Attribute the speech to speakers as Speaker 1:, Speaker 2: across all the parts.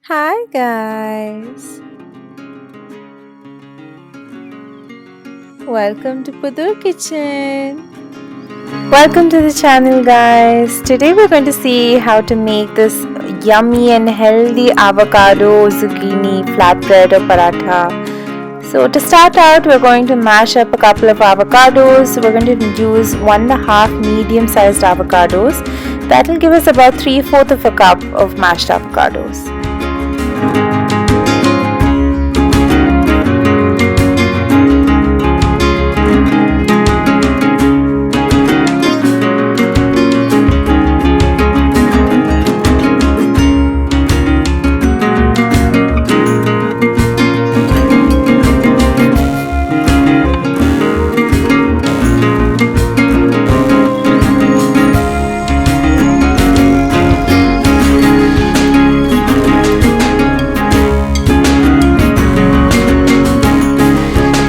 Speaker 1: Hi guys, welcome to Pudur Kitchen. Welcome to the channel guys. Today we're going to see how to make this yummy and healthy avocado zucchini flatbread or paratha. So to start out, we're going to mash up a couple of avocados. We're going to use 1.5 medium-sized avocados. That will give us about 3/4 of a cup of mashed avocados.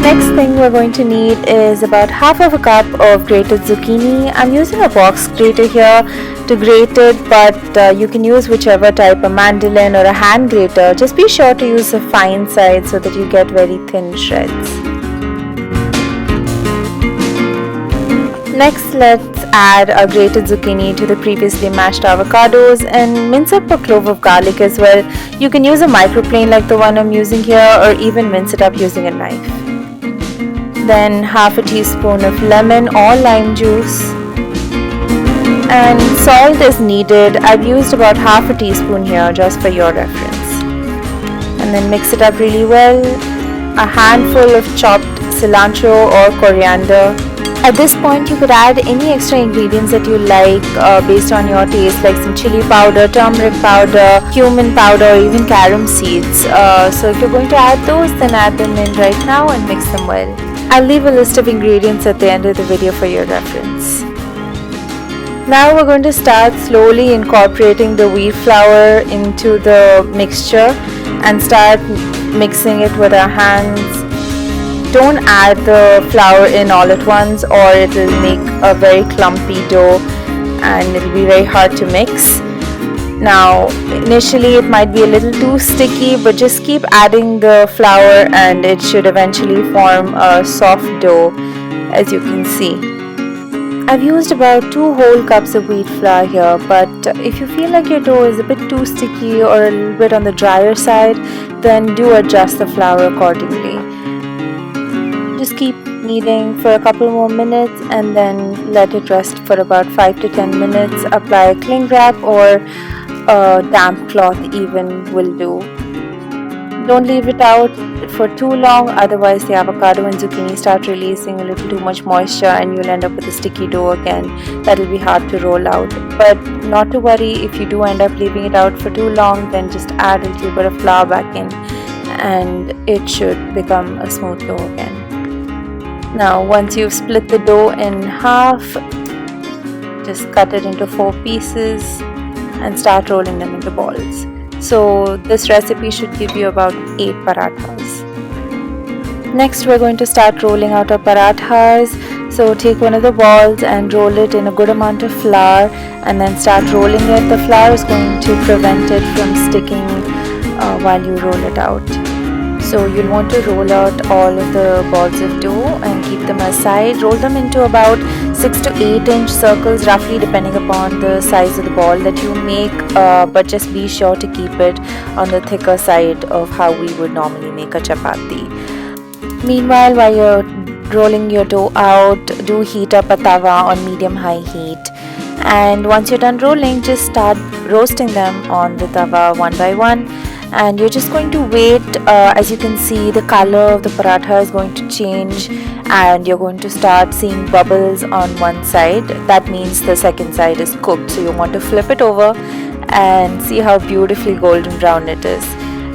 Speaker 1: Next thing we're going to need is about half of a cup of grated zucchini. I'm using a box grater here to grate it, but you can use whichever type, a mandolin or a hand grater. Just be sure to use the fine side so that you get very thin shreds. Next, let's add a grated zucchini to the previously mashed avocados and mince up a clove of garlic as well. You can use a microplane like the one I'm using here, or even mince it up using a knife. Then half a teaspoon of lemon or lime juice, and salt is needed. I've used about half a teaspoon here just for your reference. And then mix it up really well. A handful of chopped cilantro or coriander. At this point you could add any extra ingredients that you like based on your taste, like some chili powder, turmeric powder, cumin powder, or even carom seeds. So if you're going to add those, then add them in right now and mix them well. I'll leave a list of ingredients at the end of the video for your reference. Now we're going to start slowly incorporating the wheat flour into the mixture and start mixing it with our hands. Don't add the flour in all at once, or it will make a very clumpy dough and it will be very hard to mix. Now initially it might be a little too sticky, but just keep adding the flour and it should eventually form a soft dough, as you can see. I've used about 2 whole cups of wheat flour here, but if you feel like your dough is a bit too sticky or a little bit on the drier side, then do adjust the flour accordingly. Just keep kneading for a couple more minutes and then let it rest for about 5 to 10 minutes. Apply a cling wrap or a damp cloth even will do. Don't leave it out for too long, otherwise the avocado and zucchini start releasing a little too much moisture and you'll end up with a sticky dough again. That'll be hard to roll out. But not to worry, if you do end up leaving it out for too long, then just add a little bit of flour back in and it should become a smooth dough again. Now once you've split the dough in half, just cut it into 4 pieces and start rolling them into balls. So this recipe should give you about 8 parathas. Next we're going to start rolling out our parathas. So take one of the balls and roll it in a good amount of flour and then start rolling it. The flour is going to prevent it from sticking while you roll it out. So you'll want to roll out all of the balls of dough and keep them aside. Roll them into about 6 to 8 inch circles, roughly, depending upon the size of the ball that you make, but just be sure to keep it on the thicker side of how we would normally make a chapati. Meanwhile, while you're rolling your dough out, do heat up a tawa on medium-high heat. And once you're done rolling, just start roasting them on the tawa one by one. And you're just going to wait. As you can see, the color of the paratha is going to change and you're going to start seeing bubbles on one side. That means the second side is cooked. So you want to flip it over and see how beautifully golden brown it is.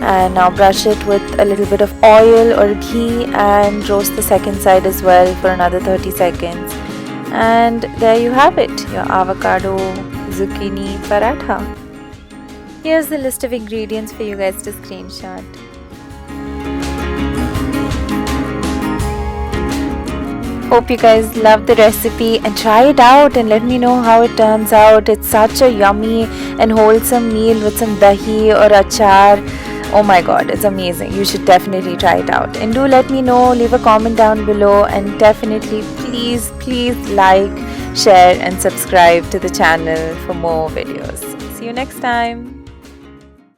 Speaker 1: And now brush it with a little bit of oil or ghee and roast the second side as well for another 30 seconds. And there you have it, your avocado zucchini paratha. Here's the list of ingredients for you guys to screenshot. Hope you guys love the recipe and try it out and let me know how it turns out. It's such a yummy and wholesome meal with some dahi or achar. Oh my god, it's amazing. You should definitely try it out. And do let me know, leave a comment down below, and definitely please like, share and subscribe to the channel for more videos. See you next time.